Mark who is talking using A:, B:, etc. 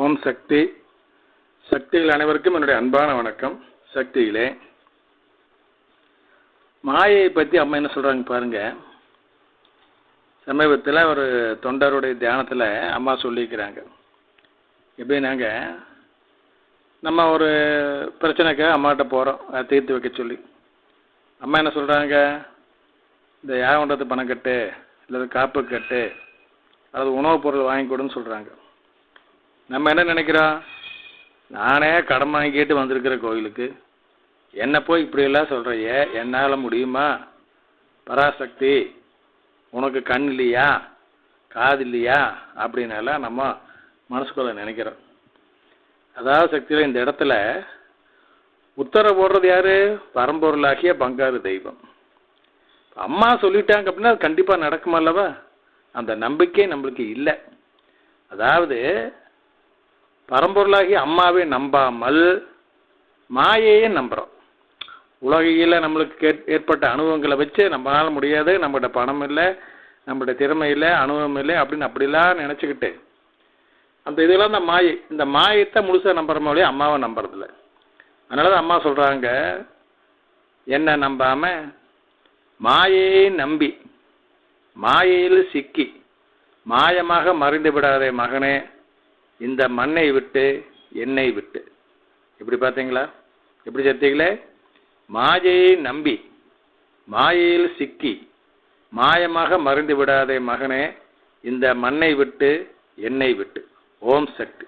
A: ஓம் சக்தி. சக்திகள் அனைவருக்கும் என்னுடைய அன்பான வணக்கம். சக்திகளே, மாயை பற்றி அம்மா என்ன சொல்கிறாங்க பாருங்க. சமீபத்தில் ஒரு தொண்டருடைய தியானத்தில் அம்மா சொல்லியிருக்கிறாங்க. எப்படின்னாங்க, நம்ம ஒரு பிரச்சனைக்கு அம்மாட்ட போகிறோம், அதை தீர்த்து வைக்க சொல்லி. அம்மா என்ன சொல்கிறாங்க, இந்த யாகண்டத்து பணம் கட்டு, இல்லை காப்பு கட்டு, அது உணவுப் பொருள் வாங்கி கொடுன்னு சொல்கிறாங்க. நம்ம என்ன நினைக்கிறோம், நானே கடன் வாங்கிட்டு வந்திருக்கிற கோயிலுக்கு என்ன போய் இப்படியெல்லாம் சொல்கிறையே, என்னால் முடியுமா? பராசக்தி, உனக்கு கண் இல்லையா, காது இல்லையா அப்படின்னெல்லாம் நம்ம மனசுக்குள்ள நினைக்கிறோம். அதாவது சக்தியில் இந்த இடத்துல உத்தரவு போடுறது யாரு? பரம்பொருளாகிய பங்காரு தெய்வம். அம்மா சொல்லிட்டாங்க அப்படின்னா அது கண்டிப்பாக நடக்குமா அல்லவா? அந்த நம்பிக்கை நம்மளுக்கு இல்லை. அதாவது பரம்பொருளாகி அம்மாவே நம்பாமல் மாயையே நம்புகிறோம். உலகையில் நம்மளுக்கு ஏற்பட்ட அனுபவங்களை வச்சு நம்மளால முடியாது, நம்மகிட்ட பணம் இல்லை, நம்மகிட்ட திறமை இல்லை, அனுபவம் இல்லை அப்படின்னு அப்படிலாம் நினச்சிக்கிட்டு அந்த இதெல்லாம் இந்த மாயை, இந்த மாயத்தை முழுசாக நம்புறோமோ இல்லையா, அம்மாவை நம்புறதில்ல. அதனால தான் அம்மா சொல்கிறாங்க, என்ன நம்பாமல் மாயையை நம்பி மாயையில் சிக்கி மாயமாக மறைந்து விடாதே மகனே, இந்த மண்ணை விட்டு என்னை விட்டு. எப்படி பார்த்தீங்களா? எப்படி சேர்த்தீங்களே? மாயையை நம்பி மாயையில் சிக்கி மாயமாக மறைந்து விடாதே மகனே, இந்த மண்ணை விட்டு என்னை விட்டு. ஓம் சக்தி.